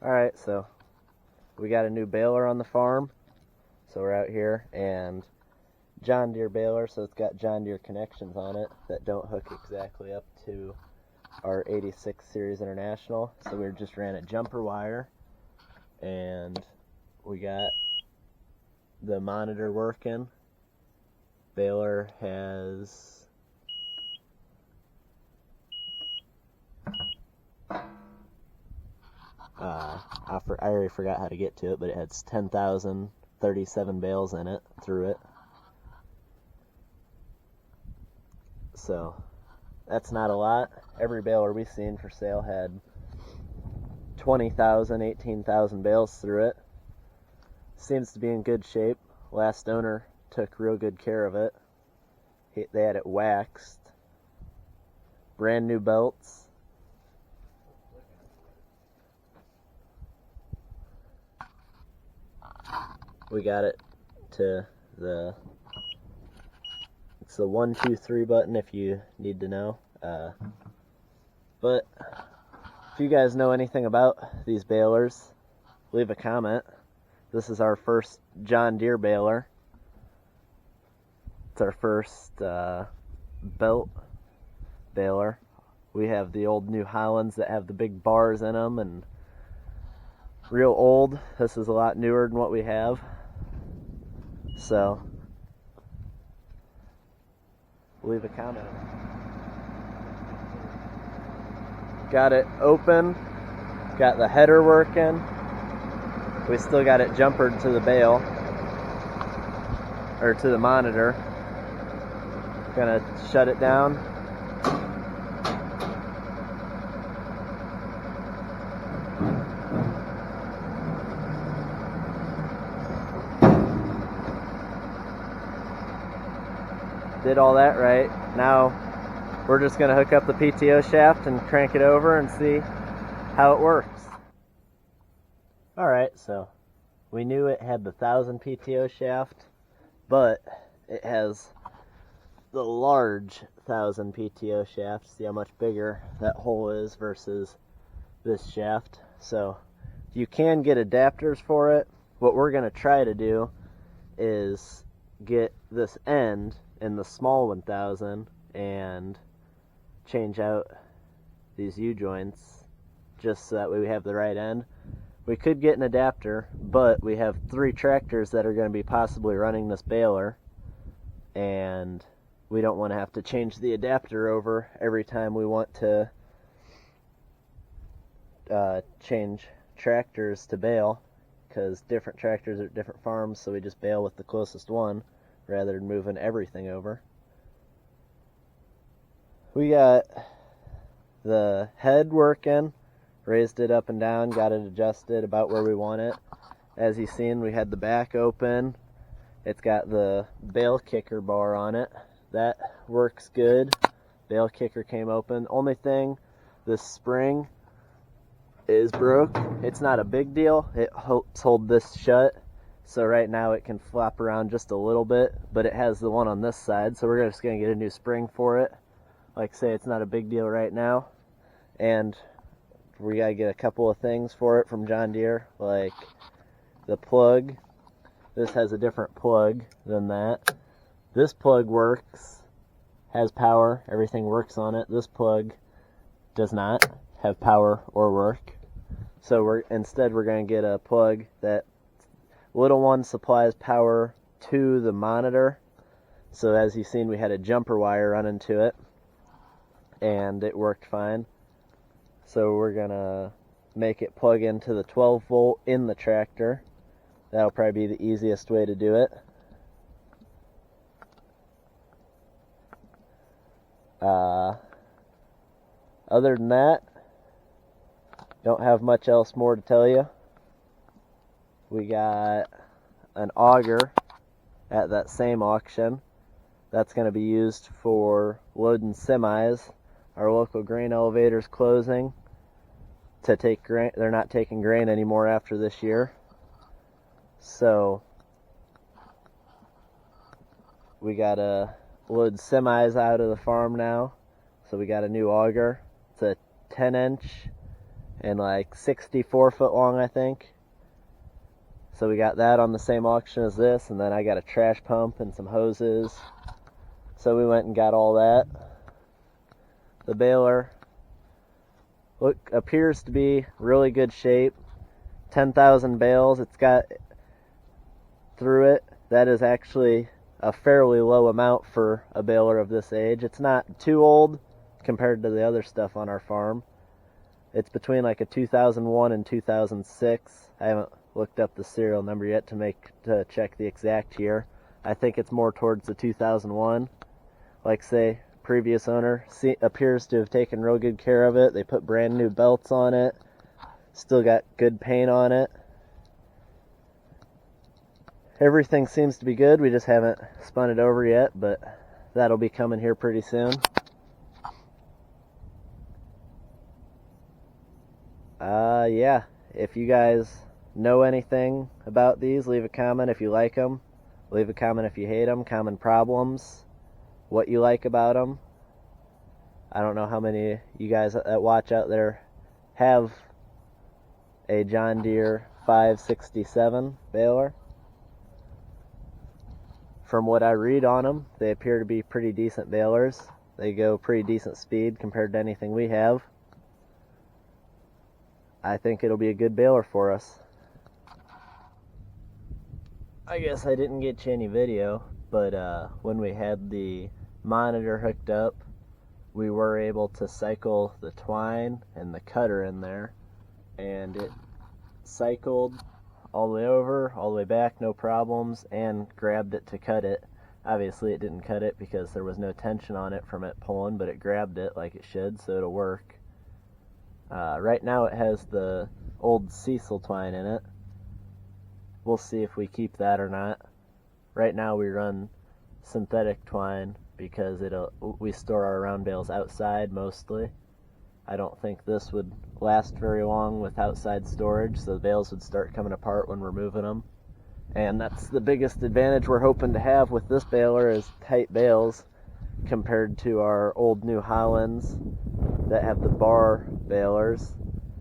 Alright, so we got a new baler on the farm. So we're out here, and John Deere baler, so it's got John Deere connections on it that don't hook exactly up to our 86 Series International. So we just ran a jumper wire, and we got the monitor working. Baler has I already forgot how to get to it, but it has 10,037 bales in it through it. So that's not a lot. Every baler we've seen for sale had 20,000, 18,000 bales through it. Seems to be in good shape. Last owner took real good care of it. They had it waxed. Brand new belts. We got it to it's the 1, 2, 3 button if you need to know. But if you guys know anything about these balers, leave a comment. This is our first John Deere baler. It's our first belt baler. We have the old new Hollands that have the big bars in them and real old. This is a lot newer than what we have. So leave a comment. Got it open, got the header working. We still got it jumpered to the bale, or to the monitor. Gonna shut it down. Did all that right. Now we're just going to hook up the PTO shaft and crank it over and see how it works. Alright, so we knew it had the 1000 PTO shaft, but it has the large 1000 PTO shaft. See how much bigger that hole is versus this shaft. So you can get adapters for it. What we're going to try to do is get this end in the small 1000 and change out these U-joints just so that way we have the right end. We could get an adapter, but we have 3 tractors that are going to be possibly running this baler, and we don't want to have to change the adapter over every time we want to change tractors to bale, because different tractors are at different farms, so we just bale with the closest one rather than moving everything over. We got the head working, raised it up and down, got it adjusted about where we want it. As you've seen, we had the back open. It's got the bale kicker bar on it. That works good. Bale kicker came open. Only thing, this spring is broke. It's not a big deal. It helps hold this shut. So right now it can flop around just a little bit, but it has the one on this side, so we're just going to get a new spring for it. Like I say, it's not a big deal right now. And we got to get a couple of things for it from John Deere, like the plug. This has a different plug than that. This plug works, has power, everything works on it. This plug does not have power or work. So instead we're going to get a plug that little one supplies power to the monitor. So as you've seen, we had a jumper wire run into it, and it worked fine. So we're gonna make it plug into the 12 volt in the tractor. That'll probably be the easiest way to do it. Other than that, don't have much else more to tell you. We got an auger at that same auction. That's going to be used for loading semis. Our local grain elevator's closing to take grain. They're not taking grain anymore after this year. So we got to load semis out of the farm now. So we got a new auger. It's a 10-inch and like 64 foot long, I think. So we got that on the same auction as this, and then I got a trash pump and some hoses. So we went and got all that. The baler appears to be really good shape. 10,000 bales it's got through it. That is actually a fairly low amount for a baler of this age. It's not too old compared to the other stuff on our farm. It's between like a 2001 and 2006. I haven't looked up the serial number yet to check the exact year. I think it's more towards the 2001. Like say, previous owner appears to have taken real good care of it. They put brand new belts on it. Still got good paint on it. Everything seems to be good. We just haven't spun it over yet, but that'll be coming here pretty soon. Yeah, if you guys know anything about these, leave a comment if you like them. Leave a comment if you hate them. Common problems, what you like about them. I don't know how many you guys that watch out there have a John Deere 567 baler. From what I read on them, they appear to be pretty decent balers. They go pretty decent speed compared to anything we have. I think it'll be a good baler for us. I guess I didn't get you any video, but when we had the monitor hooked up, we were able to cycle the twine and the cutter in there, and it cycled all the way over, all the way back, no problems, and grabbed it to cut it. Obviously it didn't cut it because there was no tension on it from it pulling, but it grabbed it like it should, so it'll work. Right now it has the old Cecil twine in it. We'll see if we keep that or not. Right now we run synthetic twine because we store our round bales outside mostly. I don't think this would last very long with outside storage, so the bales would start coming apart when we're moving them. And that's the biggest advantage we're hoping to have with this baler is tight bales compared to our old New Hollands that have the bar balers.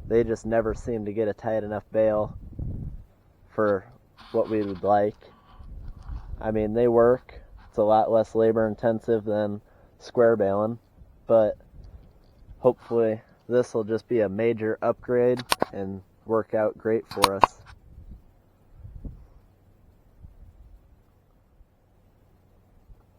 They just never seem to get a tight enough bale for what we would like. I mean, they work. It's a lot less labor intensive than square baling, but hopefully this will just be a major upgrade and work out great for us.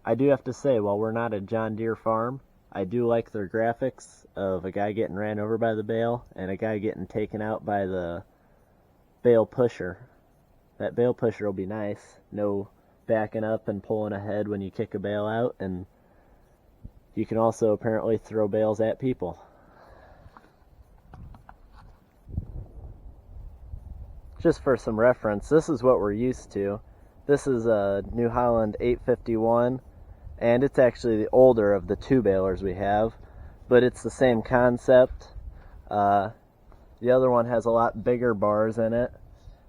I do have to say, while we're not a John Deere farm, I do like their graphics of a guy getting ran over by the bale and a guy getting taken out by the bale pusher. That bale pusher will be nice. No backing up and pulling ahead when you kick a bale out, and you can also apparently throw bales at people. Just for some reference, this is what we're used to. This is a New Holland 851, and it's actually the older of the two balers we have, but it's the same concept. The other one has a lot bigger bars in it.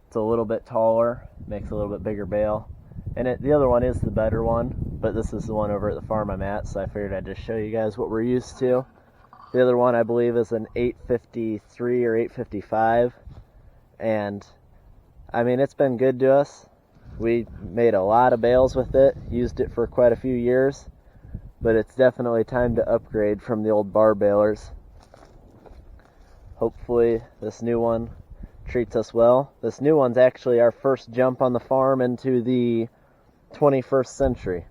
It's a little bit taller, makes a little bit bigger bale. And the other one is the better one, but this is the one over at the farm I'm at, so I figured I'd just show you guys what we're used to. The other one, I believe, is an 853 or 855, and I mean, it's been good to us. We made a lot of bales with it, used it for quite a few years, but it's definitely time to upgrade from the old bar balers. Hopefully this new one treats us well. This new one's actually our first jump on the farm into the 21st century.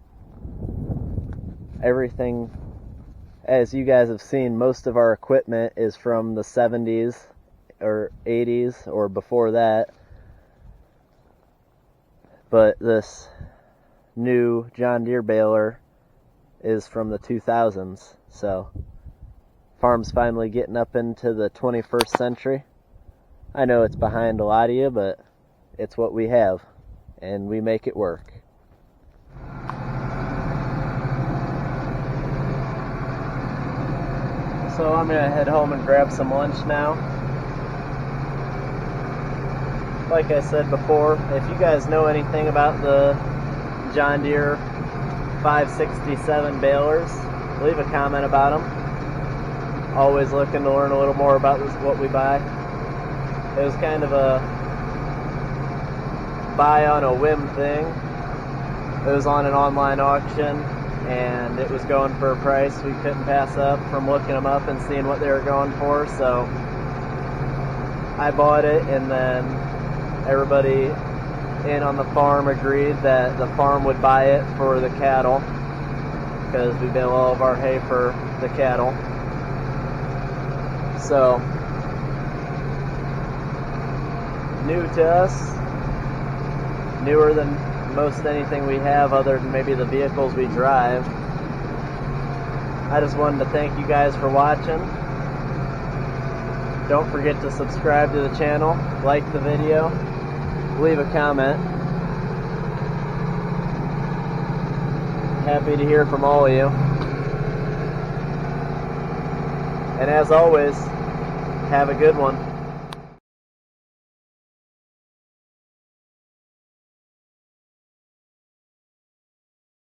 Everything, as you guys have seen, most of our equipment is from the 70s or 80s or before that. But this new John Deere baler is from the 2000s, so farm's finally getting up into the 21st century. I know it's behind a lot of you, but it's what we have, and we make it work. So I'm gonna head home and grab some lunch now. Like I said before, if you guys know anything about the John Deere 567 balers, leave a comment about them. always looking to learn a little more about what we buy. It was kind of a buy on a whim thing. It was on an online auction, and it was going for a price we couldn't pass up from looking them up and seeing what they were going for. So I bought it, and then everybody in on the farm agreed that the farm would buy it for the cattle, because we bale all of our hay for the cattle. So, new to us, newer than most anything we have other than maybe the vehicles we drive. I just wanted to thank you guys for watching. Don't forget to subscribe to the channel, like the video, leave a comment. Happy to hear from all of you. And as always, have a good one.